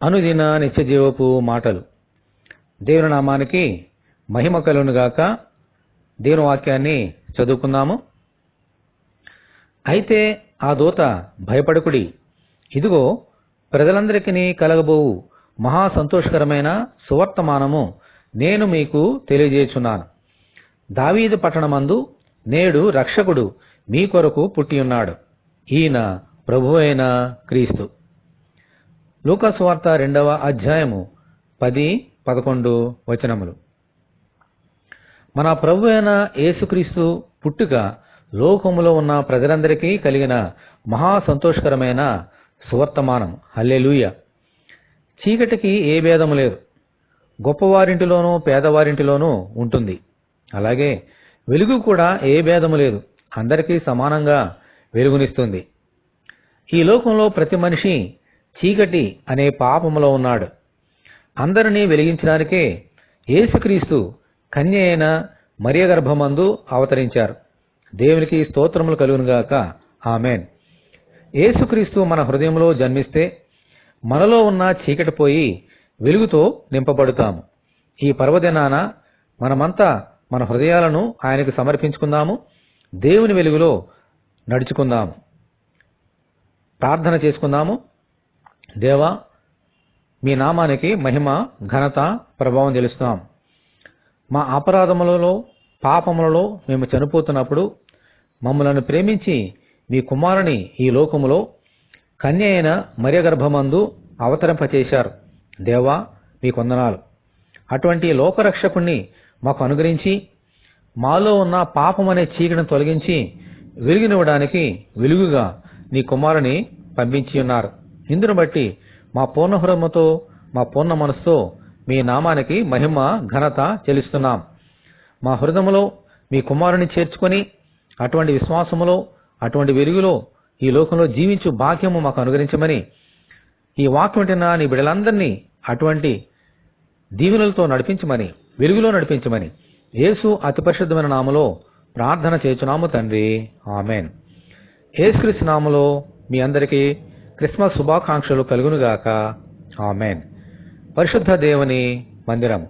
అనుదిన నిత్యజీవపు మాటలు. దేవుని నామానికి మహిమ కలుగునుగాక. దేవుని వాక్యాన్ని చదువుకుందాము. అయితే ఆ దూత భయపడకుడి, ఇదిగో ప్రజలందరికీ కలగబోవు మహా సంతోషకరమైన సువర్తమానము నేను మీకు తెలియజేయుచున్నాను. దావీదు పట్టణమందు నేడు రక్షకుడు మీ కొరకు పుట్టియున్నాడు. ఈయన ప్రభువైన క్రీస్తు. లూకా సువార్త 2వ అధ్యాయము 10-11 వచనములు. మన ప్రభువైన యేసుక్రీస్తు పుట్టుక లోకములో ఉన్న ప్రజలందరికీ కలిగిన మహా సంతోషకరమైన సువర్తమానం. హల్లెలూయా. చీకటికి ఏ భేదము లేదు. గొప్పవారింటిలోనూ పేదవారింటిలోనూ ఉంటుంది. అలాగే వెలుగు కూడా ఏ భేదము లేదు, అందరికీ సమానంగా వెలుగునిస్తుంది. ఈ లోకంలో ప్రతి మనిషి చీకటి అనే పాపములో ఉన్నాడు. అందరినీ వెలిగించడానికే యేసుక్రీస్తు కన్య అయిన మరియ గర్భమందు అవతరించారు. దేవునికి స్తోత్రములు కలుగునుగాక. ఆమెన్. యేసుక్రీస్తు మన హృదయంలో జన్మిస్తే మనలో ఉన్న చీకటి పోయి వెలుగుతో నింపబడుతాము. ఈ పర్వదినాన మనమంతా మన హృదయాలను ఆయనకు సమర్పించుకుందాము. దేవుని వెలుగులో నడుచుకుందాము. ప్రార్థన చేసుకుందాము. దేవా, మీ నామానికి మహిమ, ఘనత, ప్రభావం తెలుస్తాం. మా అపరాధములలో, పాపములలో మేము చనిపోతున్నప్పుడు మమ్మలను ప్రేమించి మీ కుమారుని ఈ లోకములో కన్య అయిన మరియ గర్భమందు అవతరింపచేశారు. దేవా, మీకు వందనాలు. అటువంటి లోకరక్షకుణ్ణి మాకు అనుగ్రహించి మాలో ఉన్న పాపం అనే చీకటిని తొలగించి వెలుగునివ్వడానికి వెలుగుగా నీ కుమారుని పంపించి ఉన్నారు. ఇందును బట్టి మా పూర్ణ హృదయముతో, మా పూర్ణ మనసుతో మీ నామానికి మహిమ, ఘనత చెల్లిస్తున్నాం. మా హృదయములో మీ కుమారుని చేర్చుకొని అటువంటి విశ్వాసములో, అటువంటి వెలుగులో ఈ లోకంలో జీవించు భాగ్యము మాకు అనుగ్రహించమని, ఈ వాక్యం వింటున్న నీ బిడ్డలందరినీ అటువంటి దీవెనలతో నడిపించమని, వెలుగులో నడిపించమని యేసు అతి పరిశుద్ధమైన నామములో ప్రార్థన చేయుచున్నాము తండ్రి. ఆమెన్. యేసుక్రీస్తు నామములో మీ అందరికీ క్రిస్మస్ శుభాకాంక్షలు కలుగునుగాక. ఆమెన్. పరిశుద్ధ దేవుని మందిరం.